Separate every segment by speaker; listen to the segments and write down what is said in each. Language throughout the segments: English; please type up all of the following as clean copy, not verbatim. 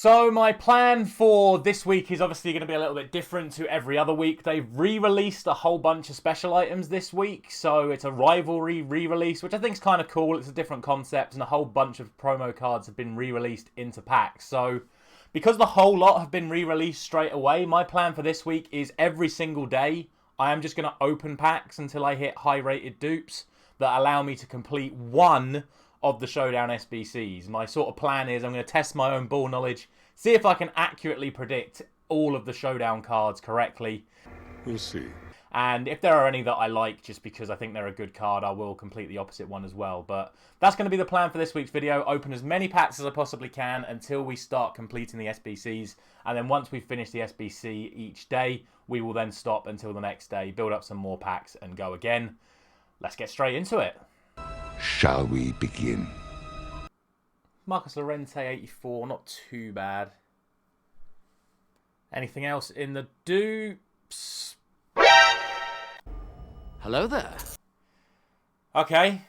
Speaker 1: So my plan for this week is obviously going to be a little bit different to every other week. They've re-released a whole bunch of special items this week. So it's a rivalry re-release, which I think is kind of cool. It's a different concept, and a whole bunch of promo cards have been re-released into packs. So because the whole lot have been re-released straight away, my plan for this week is every single day I am just going to open packs until I hit high-rated dupes that allow me to complete one of the Showdown SBCs. My sort of plan is I'm going to test my own ball knowledge, see if I can accurately predict all of the Showdown cards correctly.
Speaker 2: We'll see.
Speaker 1: And if there are any that I like just because I think they're a good card, I will complete the opposite one as well. But that's going to be the plan for this week's video. Open as many packs as I possibly can until we start completing the SBCs. And then once we finish the SBC each day, we will then stop until the next day, build up some more packs and go again. Let's get straight into it.
Speaker 2: Shall we begin?
Speaker 1: Marcus Llorente, 84, not too bad. Anything else in the dupes?
Speaker 3: Hello there.
Speaker 1: Okay.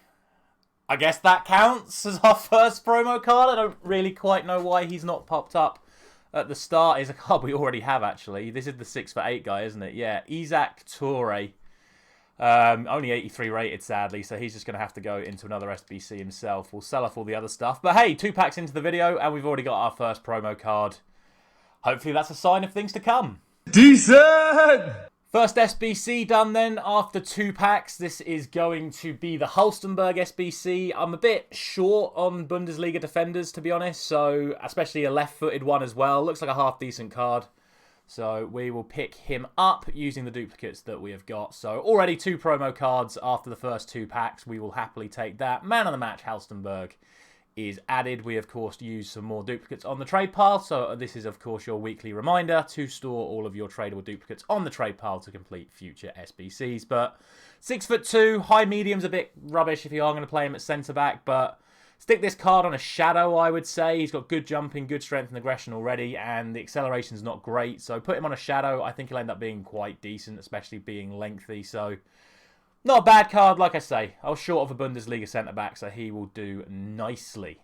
Speaker 1: I guess that counts as our first promo card. I don't really quite know why he's not popped up at the start. It's a card we already have, actually. This is the 6 for 8 guy, isn't it? Yeah, Isaac Toure. Only 83 rated, sadly, so he's just going to have to go into another SBC himself. We'll sell off all the other stuff. But hey, 2 packs into the video, and we've already got our first promo card. Hopefully that's a sign of things to come.
Speaker 4: Decent!
Speaker 1: First SBC done then, after 2 packs. This is going to be the Halstenberg SBC. I'm a bit short on Bundesliga defenders, to be honest, so especially a left-footed one as well. Looks like a half-decent card. So we will pick him up using the duplicates that we have got. So already 2 promo cards after the first 2 packs. We will happily take that. Man of the match, Halstenberg, is added. We, of course, use some more duplicates on the trade pile. So this is, of course, your weekly reminder to store all of your tradable duplicates on the trade pile to complete future SBCs. But 6'2", high medium's a bit rubbish if you are going to play him at centre-back, but stick this card on a shadow, I would say. He's got good jumping, good strength and aggression already, and the acceleration's not great. So put him on a shadow. I think he'll end up being quite decent, especially being lengthy. So not a bad card, like I say. I was short of a Bundesliga centre-back, so he will do nicely.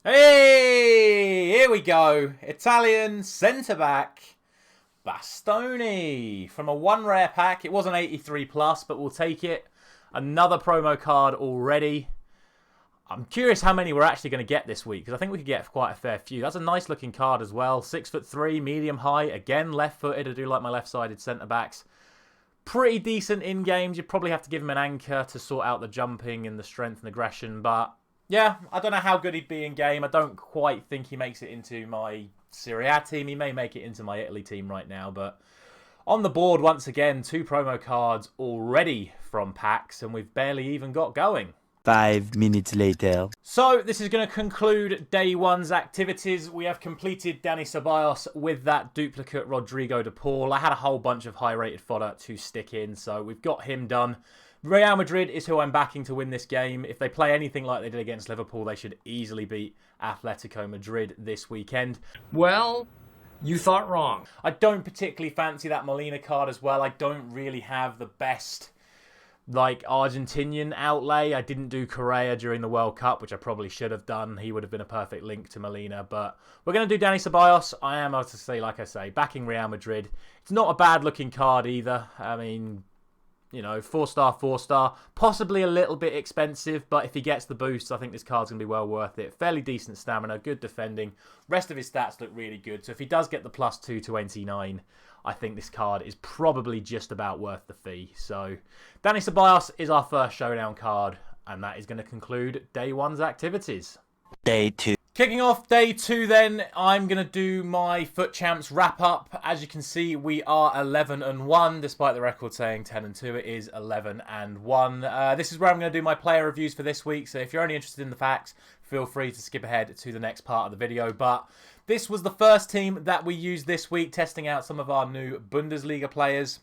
Speaker 1: Hey! Here we go. Italian centre-back Bastoni from a 1 rare pack. It was an 83 plus, but we'll take it. Another promo card already. I'm curious how many we're actually going to get this week, because I think we could get quite a fair few. That's a nice looking card as well. 6'3", medium height. Again, left-footed. I do like my left-sided centre-backs. Pretty decent in games. You probably have to give him an anchor to sort out the jumping and the strength and aggression. But yeah, I don't know how good he'd be in game. I don't quite think he makes it into my Serie A team. He may make it into my Italy team right now, but on the board once again, 2 promo cards already from packs, and we've barely even got going.
Speaker 4: 5 minutes later.
Speaker 1: So this is going to conclude day 1's activities. We have completed Dani Ceballos with that duplicate Rodrigo de Paul. I had a whole bunch of high-rated fodder to stick in, so we've got him done. Real Madrid is who I'm backing to win this game. If they play anything like they did against Liverpool, they should easily beat Atletico Madrid this weekend.
Speaker 3: Well, you thought wrong.
Speaker 1: I don't particularly fancy that Molina card as well. I don't really have the best Argentinian outlay. I didn't do Correa during the World Cup, which I probably should have done. He would have been a perfect link to Molina, but we're going to do Dani Ceballos. I am, as I say, like I say, backing Real Madrid. It's not a bad looking card either. I mean, you know, 4-star, 4-star. Possibly a little bit expensive, but if he gets the boost, I think this card's going to be well worth it. Fairly decent stamina, good defending. Rest of his stats look really good. So if he does get the +2 to 89, I think this card is probably just about worth the fee. So Dani Ceballos is our first Showdown card, and that is going to conclude day 1's activities.
Speaker 4: Day 2.
Speaker 1: Kicking off day 2 then, I'm going to do my Fut Champs wrap-up. As you can see, we are 11-1, despite the record saying 10-2, it is 11-1. This is where I'm going to do my player reviews for this week, so if you're only interested in the facts, feel free to skip ahead to the next part of the video. But this was the first team that we used this week, testing out some of our new Bundesliga players.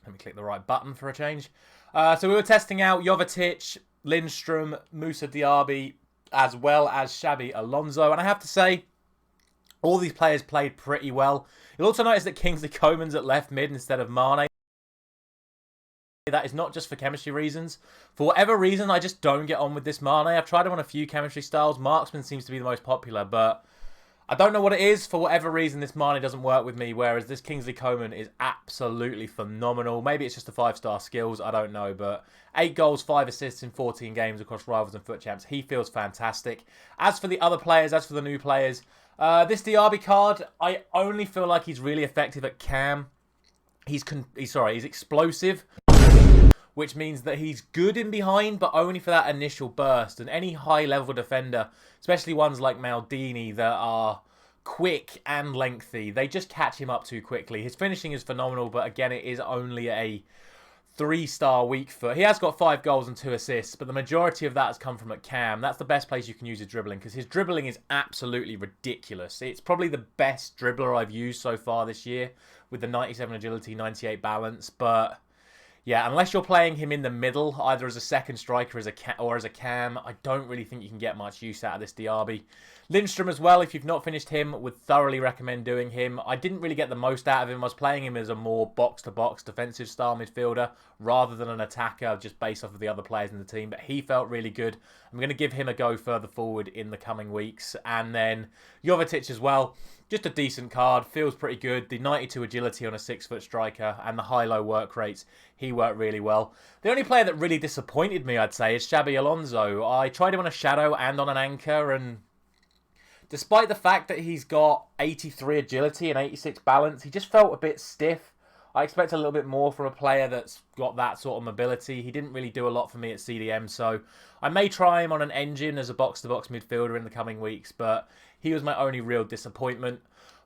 Speaker 1: Let me click the right button for a change. So we were testing out Jovetic, Lindstrom, Moussa Diaby, as well as Xabi Alonso. And I have to say, all these players played pretty well. You'll also notice that Kingsley Coman's at left mid instead of Mane. That is not just for chemistry reasons. For whatever reason, I just don't get on with this Mane. I've tried him on a few chemistry styles. Marksman seems to be the most popular, but I don't know what it is. For whatever reason, this Mane doesn't work with me, whereas this Kingsley Coman is absolutely phenomenal. Maybe it's just the 5-star skills, I don't know, but 8 goals, 5 assists in 14 games across Rivals and Foot Champs. He feels fantastic. As for the other players, as for the new players, this Diaby card, I only feel like he's really effective at cam. He's explosive, which means that he's good in behind, but only for that initial burst. And any high-level defender, especially ones like Maldini that are quick and lengthy, they just catch him up too quickly. His finishing is phenomenal, but again, it is only a 3-star weak foot. He has got 5 goals and 2 assists, but the majority of that has come from at cam. That's the best place you can use his dribbling, because his dribbling is absolutely ridiculous. It's probably the best dribbler I've used so far this year, with the 97 agility, 98 balance, but yeah, unless you're playing him in the middle, either as a second striker or as a cam, I don't really think you can get much use out of this Diaby. Lindstrom as well, if you've not finished him, would thoroughly recommend doing him. I didn't really get the most out of him. I was playing him as a more box-to-box defensive style midfielder rather than an attacker, just based off of the other players in the team, but he felt really good. I'm going to give him a go further forward in the coming weeks. And then Jovetic as well. Just a decent card, feels pretty good. The 92 agility on a 6-foot striker and the high-low work rates, he worked really well. The only player that really disappointed me, I'd say, is Xabi Alonso. I tried him on a shadow and on an anchor, and despite the fact that he's got 83 agility and 86 balance, he just felt a bit stiff. I expect a little bit more from a player that's got that sort of mobility. He didn't really do a lot for me at CDM, so I may try him on an engine as a box-to-box midfielder in the coming weeks, but he was my only real disappointment.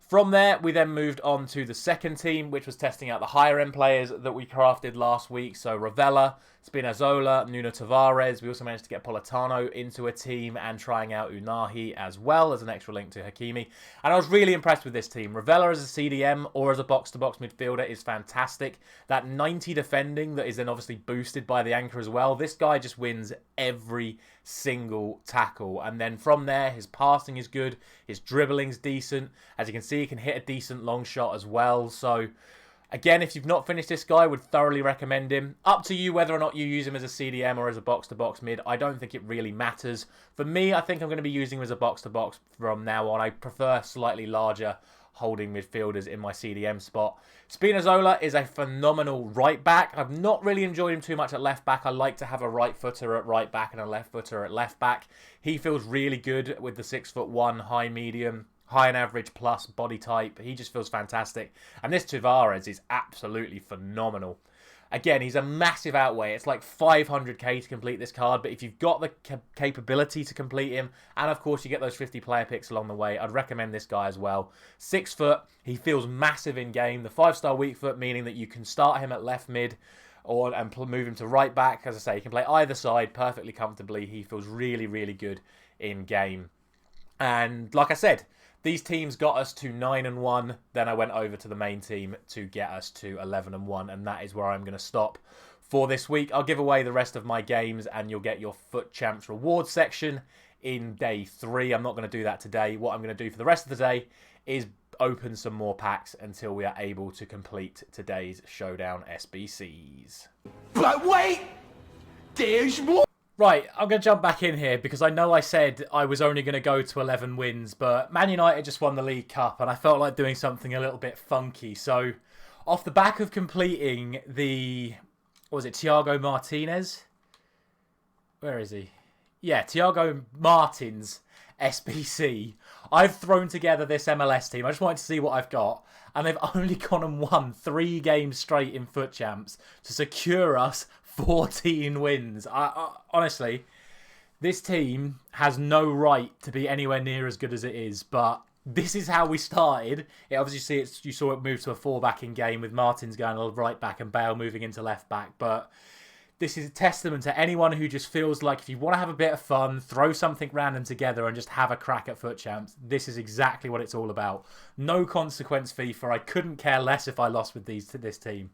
Speaker 1: From there, we then moved on to the second team, which was testing out the higher-end players that we crafted last week. So Ravella, Spinazzola, Nuno Tavares. We also managed to get Politano into a team and trying out Unahi as well as an extra link to Hakimi. And I was really impressed with this team. Ravella as a CDM or as a box-to-box midfielder is fantastic. That 90 defending that is then obviously boosted by the anchor as well. This guy just wins every single tackle, and then from there his passing is good, his dribbling's decent. As you can see, he can hit a decent long shot as well. So again, if you've not finished this guy, I would thoroughly recommend him. Up to you whether or not you use him as a CDM or as a box-to-box mid. I don't think it really matters. For me, I think I'm going to be using him as a box-to-box from now on. I prefer slightly larger holding midfielders in my CDM spot. Spinazzola is a phenomenal right back. I've not really enjoyed him too much at left back. I like to have a right footer at right back and a left footer at left back. He feels really good with the 6'1", high medium, high and average plus body type. He just feels fantastic. And this Tavares is absolutely phenomenal. Again, he's a massive outweigh. It's like 500k to complete this card, but if you've got the capability to complete him, and of course you get those 50 player picks along the way, I'd recommend this guy as well. 6 foot, he feels massive in game. The 5-star weak foot, meaning that you can start him at left mid and move him to right back. As I say, he can play either side perfectly comfortably. He feels really, really good in game. And like I said, these teams got us to 9-1. Then I went over to the main team to get us to 11-1, and that is where I'm going to stop for this week. I'll give away the rest of my games, and you'll get your Foot Champs reward section in day 3. I'm not going to do that today. What I'm going to do for the rest of the day is open some more packs until we are able to complete today's Showdown SBCs.
Speaker 4: But wait! There's more!
Speaker 1: Right, I'm going to jump back in here because I know I said I was only going to go to 11 wins, but Man United just won the League Cup and I felt like doing something a little bit funky. So, off the back of completing the, what was it, Thiago Martinez? Where is he? Yeah, Thiago Martins SBC. I've thrown together this MLS team. I just wanted to see what I've got. And they've only gone and won 3 games straight in Foot Champs to secure us 14 wins. Honestly, this team has no right to be anywhere near as good as it is, but this is how we started. Obviously, you saw it move to a 4-backing game with Martins going to right back and Bale moving into left back, but this is a testament to anyone who just feels like if you want to have a bit of fun, throw something random together and just have a crack at Foot Champs. This is exactly what it's all about. No consequence FIFA. I couldn't care less if I lost with this team.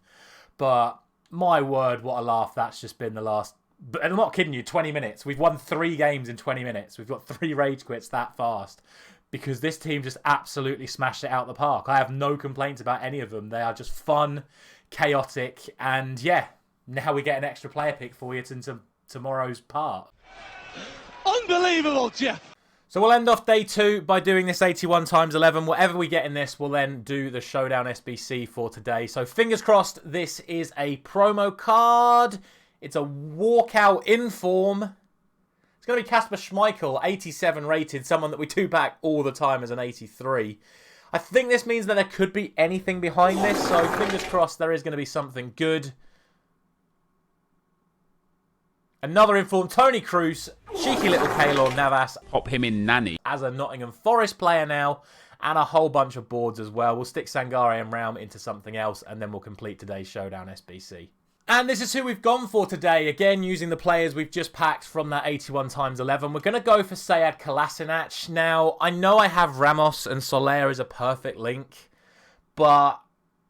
Speaker 1: But my word, what a laugh that's just been the last... And I'm not kidding you, 20 minutes. We've won 3 games in 20 minutes. We've got 3 rage quits that fast. Because this team just absolutely smashed it out the park. I have no complaints about any of them. They are just fun, chaotic, and yeah... Now we get an extra player pick for you into tomorrow's part.
Speaker 4: Unbelievable, Jeff.
Speaker 1: So we'll end off day 2 by doing this 81 times 11. Whatever we get in this, we'll then do the Showdown SBC for today. So fingers crossed, this is a promo card. It's a walkout inform. It's going to be Kasper Schmeichel, 87 rated, someone that we 2-pack all the time as an 83. I think this means that there could be anything behind this, so fingers crossed there is going to be something good. Another informed Tony Kroos, cheeky little Keylor Navas.
Speaker 5: Pop him in nanny.
Speaker 1: As a Nottingham Forest player now, and a whole bunch of boards as well. We'll stick Sangare and Raum into something else, and then we'll complete today's Showdown SBC. And this is who we've gone for today. Again, using the players we've just packed from that 81 times 11. We're going to go for Sead Kolasinac. Now, I know I have Ramos and Soler as a perfect link, but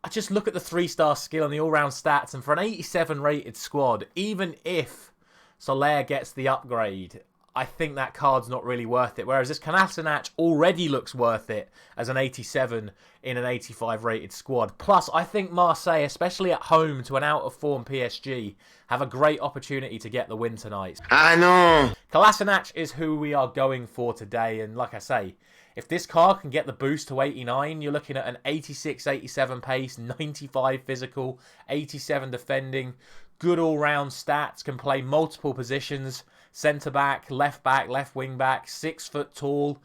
Speaker 1: I just look at the 3-star skill and the all-round stats, and for an 87 rated squad, even if Soler gets the upgrade, I think that card's not really worth it. Whereas this Kolasinac already looks worth it as an 87 in an 85 rated squad. Plus, I think Marseille, especially at home to an out-of-form PSG, have a great opportunity to get the win tonight.
Speaker 2: I know.
Speaker 1: Kolasinac is who we are going for today. And like I say, if this card can get the boost to 89, you're looking at an 86, 87 pace, 95 physical, 87 defending, good all-round stats, can play multiple positions, centre-back, left wing back, 6 foot tall.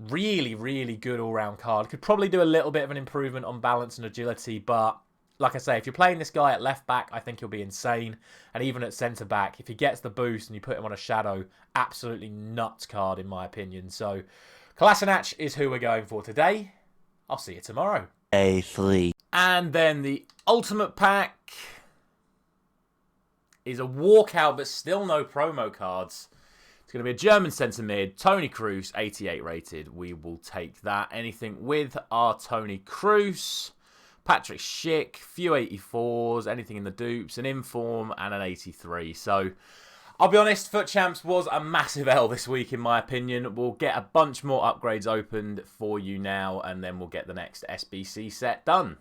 Speaker 1: Really, really good all-round card. Could probably do a little bit of an improvement on balance and agility, but like I say, if you're playing this guy at left-back, I think he'll be insane. And even at centre-back, if he gets the boost and you put him on a shadow, absolutely nuts card in my opinion. So, Kolasinac is who we're going for today. I'll see you tomorrow.
Speaker 6: A3.
Speaker 1: And then the ultimate pack is a walkout, but still no promo cards. It's going to be a German centre mid, Tony Kroos, 88 rated. We will take that. Anything with our Tony Kroos. Patrick Schick, few 84s, anything in the dupes, an inform, and an 83. So, I'll be honest, Fut Champs was a massive L this week, in my opinion. We'll get a bunch more upgrades opened for you now, and then we'll get the next SBC set done.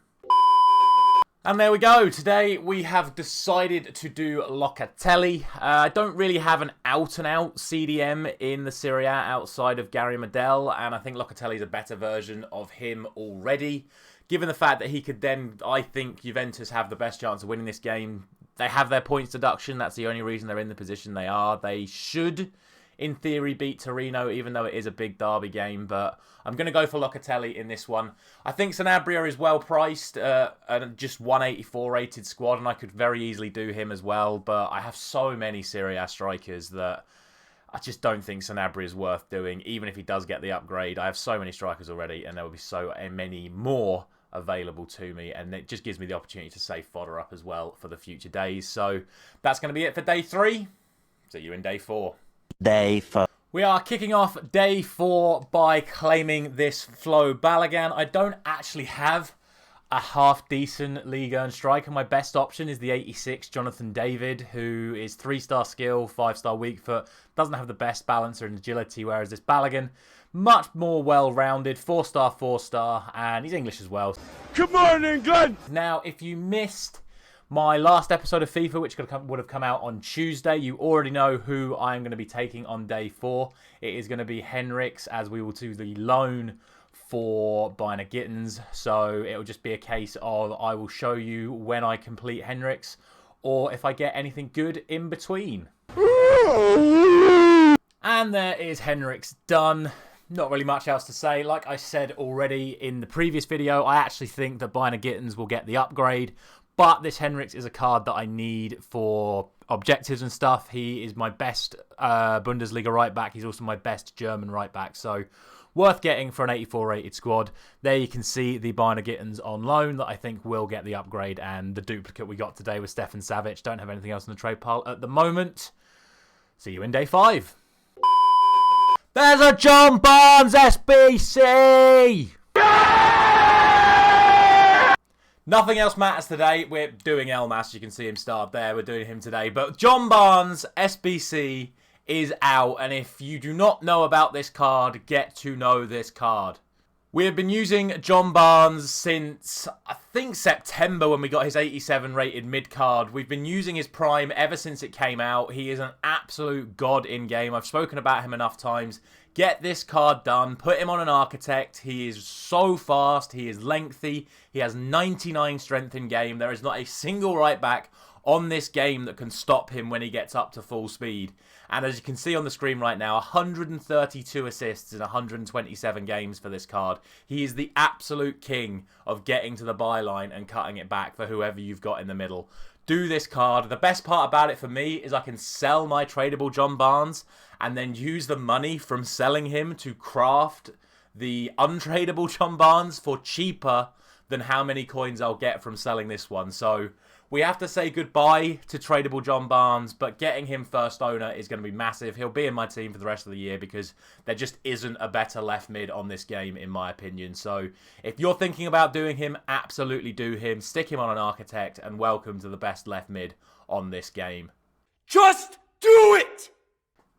Speaker 1: And there we go. Today we have decided to do Locatelli. I don't really have an out-and-out CDM in the Serie A outside of Gary Medel, and I think Locatelli is a better version of him already. Given the fact that he could then, I think, Juventus have the best chance of winning this game. They have their points deduction. That's the only reason they're in the position they are. They should, in theory, beat Torino, even though it is a big derby game. But I'm going to go for Locatelli in this one. I think Sanabria is well priced, at just 184 rated squad, and I could very easily do him as well. But I have so many Serie A strikers that I just don't think Sanabria is worth doing, even if he does get the upgrade. I have so many strikers already, and there will be so many more available to me, and it just gives me the opportunity to save fodder up as well for the future days. So that's going to be it for day 3. See you in day 4.
Speaker 6: Day 4.
Speaker 1: We are kicking off day 4 by claiming this Flo Balogun. I don't actually have a half-decent Ligue 1 striker. My best option is the 86 Jonathan David, who is 3-star skill, 5-star weak foot, doesn't have the best balance or agility, whereas this Balogun, much more well-rounded, 4-star, 4-star, and he's English as well.
Speaker 4: Good morning, Glenn.
Speaker 1: Now, if you missed my last episode of FIFA, which would have come out on Tuesday, you already know who I'm going to be taking on day 4. It is going to be Henriks, as we will do the loan for Biner Gittins. So it will just be a case of I will show you when I complete Henriks, or if I get anything good in between. And there is Henriks done. Not really much else to say. Like I said already in the previous video, I actually think that Biner Gittins will get the upgrade. But this Henriks is a card that I need for objectives and stuff. He is my best Bundesliga right back. He's also my best German right back. So worth getting for an 84 rated squad. There you can see the Biner Gittins on loan that I think will get the upgrade. And the duplicate we got today was Stefan Savic. Don't have anything else in the trade pile at the moment. See you in day 5. There's a John Barnes SBC! Nothing else matters today. We're doing Elmas. You can see him start there. We're doing him today. But John Barnes SBC is out. And if you do not know about this card, get to know this card. We have been using John Barnes since, I think, September when we got his 87 rated mid-card. We've been using his prime ever since it came out. He is an absolute god in-game. I've spoken about him enough times. Get this card done. Put him on an architect. He is so fast. He is lengthy. He has 99 strength in-game. There is not a single right back on this game that can stop him when he gets up to full speed. And as you can see on the screen right now, 132 assists in 127 games for this card. He is the absolute king of getting to the byline and cutting it back for whoever you've got in the middle. Do this card. The best part about it for me is I can sell my tradable John Barnes and then use the money from selling him to craft the untradable John Barnes for cheaper than how many coins I'll get from selling this one. So we have to say goodbye to tradable John Barnes, but getting him first owner is going to be massive. He'll be in my team for the rest of the year because there just isn't a better left mid on this game, in my opinion. So if you're thinking about doing him, absolutely do him. Stick him on an architect, and welcome to the best left mid on this game.
Speaker 4: Just do it!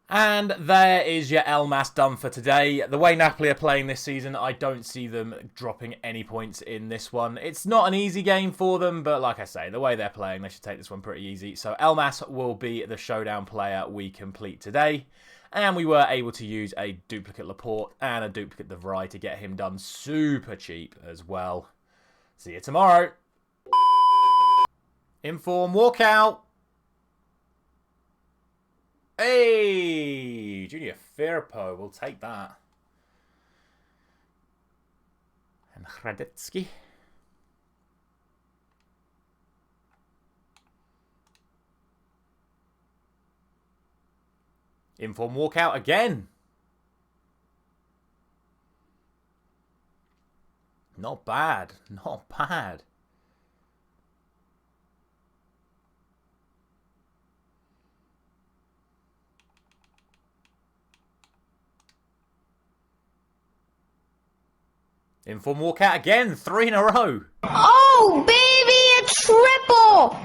Speaker 1: And there is your Elmas done for today. The way Napoli are playing this season, I don't see them dropping any points in this one. It's not an easy game for them, but like I say, the way they're playing, they should take this one pretty easy. So Elmas will be the showdown player we complete today. And we were able to use a duplicate Laporte and a duplicate De Vrij to get him done super cheap as well. See you tomorrow. Inform walkout. Hey, Junior Firpo, we'll take that. And Hradetsky. Inform walkout again. Not bad, not bad. Inform walkout again, 3 in a row.
Speaker 5: Oh, baby, a triple!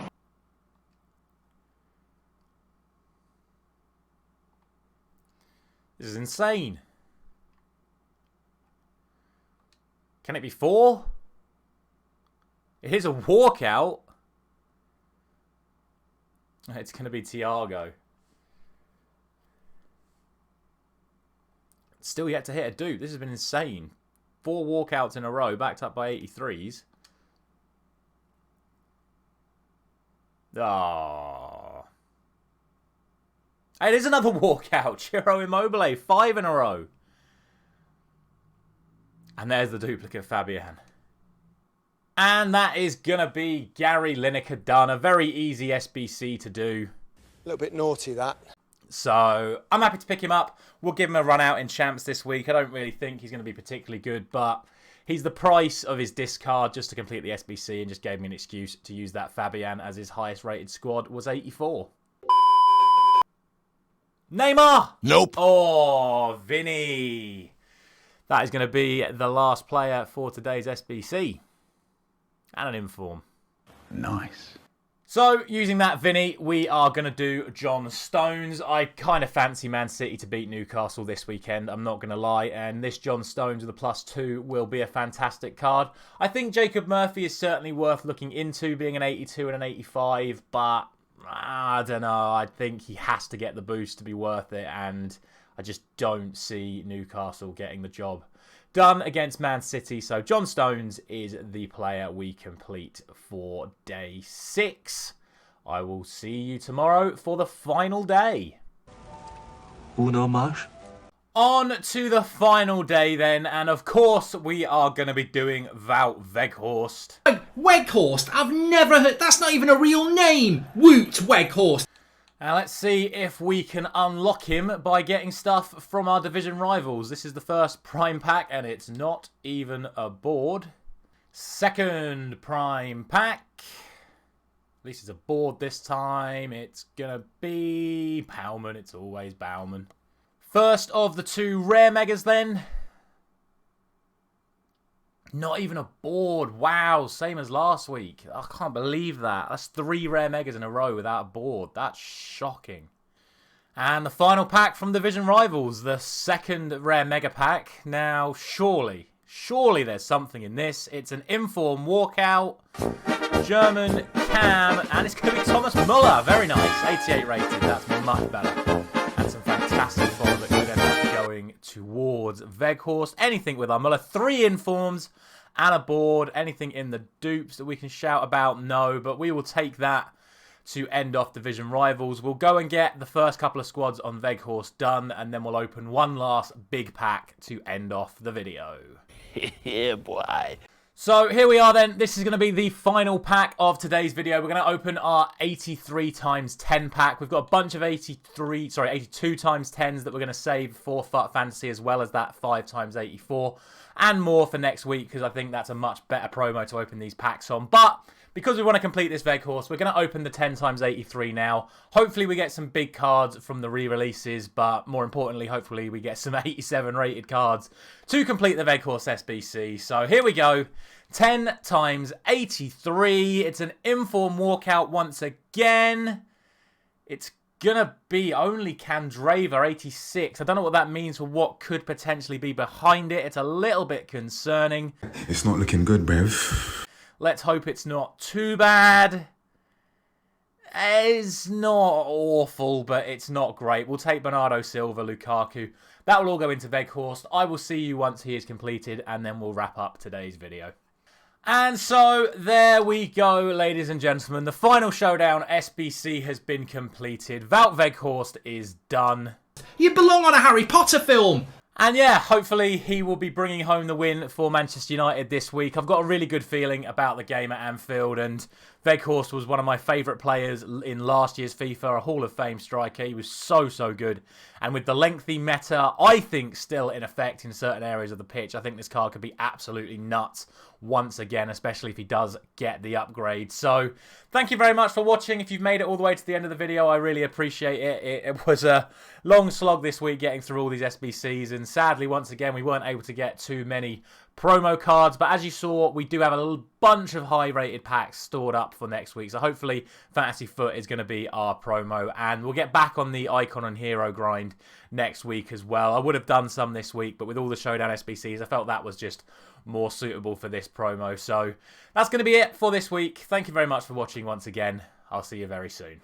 Speaker 1: This is insane. Can it be 4? It is a walkout. It's going to be Thiago. Still yet to hit a dupe. This has been insane. 4 walkouts in a row, backed up by 83s. Oh. Hey, there's another walkout. Ciro Immobile, 5 in a row. And there's the duplicate Fabian. And that is going to be Gary Lineker done. A very easy SBC to do.
Speaker 7: A little bit naughty, that.
Speaker 1: So, I'm happy to pick him up. We'll give him a run out in champs this week. I don't really think he's going to be particularly good, but he's the price of his discard just to complete the SBC and just gave me an excuse to use that Fabian as his highest rated squad was 84. Neymar!
Speaker 2: Nope.
Speaker 1: Oh, Vinny. That is going to be the last player for today's SBC. And an inform.
Speaker 2: Nice.
Speaker 1: So, using that Vinny, we are going to do John Stones. I kind of fancy Man City to beat Newcastle this weekend, I'm not going to lie. And this John Stones with a +2 will be a fantastic card. I think Jacob Murphy is certainly worth looking into, being an 82 and an 85. But, I don't know, I think he has to get the boost to be worth it. And I just don't see Newcastle getting the job done against Man City. So John Stones is the player we complete for day 6. I will see you tomorrow for the final day.
Speaker 8: Uno mas?
Speaker 1: On to the final day then, and of course we are going to be doing Wout Weghorst.
Speaker 3: Weghorst? I've never heard... That's not even a real name! Woot Weghorst!
Speaker 1: Now let's see if we can unlock him by getting stuff from our division rivals. This is the first prime pack and it's not even a board. Second prime pack. At least it's a board this time. It's going to be Bauman. It's always Bauman. First of the 2 rare megas then. Not even a board. Wow, same as last week. I can't believe that. That's 3 rare megas in a row without a board. That's shocking. And the final pack from Division Rivals, the second rare mega pack. Now, surely Surely there's something in this. It's an inform walkout. German Cam. And it's going to be Thomas Muller. Very nice. 88 rated. That's much better. And some fantastic form that could end up going towards Weghorst. Anything with our Muller. 3 informs and a board. Anything in the dupes that we can shout about? No. But we will take that to end off division rivals. We'll go and get the first couple of squads on Weghorst done, and then we'll open one last big pack to end off the video.
Speaker 6: Yeah, boy.
Speaker 1: So here we are then. This is going to be the final pack of today's video. We're going to open our 83 times 10 pack. We've got a bunch of 82 times 10s that we're going to save for Fut Fantasy, as well as that 5 times 84 and more for next week, because I think that's a much better promo to open these packs on. But because we want to complete this Weghorst, we're going to open the 10 times 83 now. Hopefully we get some big cards from the re-releases, but more importantly, hopefully we get some 87 rated cards to complete the Weghorst SBC. So here we go. 10 times 83. It's an inform walkout once again. It's gonna be only Candrava 86. I don't know what that means for what could potentially be behind it. It's a little bit concerning.
Speaker 9: It's not looking good, Bev.
Speaker 1: Let's hope it's not too bad. It's not awful, but it's not great. We'll take Bernardo Silva, Lukaku. That will all go into Weghorst. I will see you once he is completed, and then we'll wrap up today's video. And so, there we go, ladies and gentlemen. The final showdown SBC has been completed. Wout Weghorst is done.
Speaker 3: You belong on a Harry Potter film.
Speaker 1: And yeah, hopefully he will be bringing home the win for Manchester United this week. I've got a really good feeling about the game at Anfield, and Weghorst was one of my favourite players in last year's FIFA, a Hall of Fame striker. He was so good. And with the lengthy meta, I think, still in effect in certain areas of the pitch, I think this card could be absolutely nuts once again, especially if he does get the upgrade. So, thank you very much for watching. If you've made it all the way to the end of the video, I really appreciate it. It was a long slog this week getting through all these SBCs, and sadly, once again, we weren't able to get too many promo cards, but as you saw, we do have a little bunch of high-rated packs stored up for next week, so hopefully Fantasy Foot is going to be our promo, and we'll get back on the Icon and Hero grind next week as well. I would have done some this week, but with all the Showdown SBCs, I felt that was just more suitable for this promo. So that's going to be it for this week. Thank you very much for watching once again. I'll see you very soon.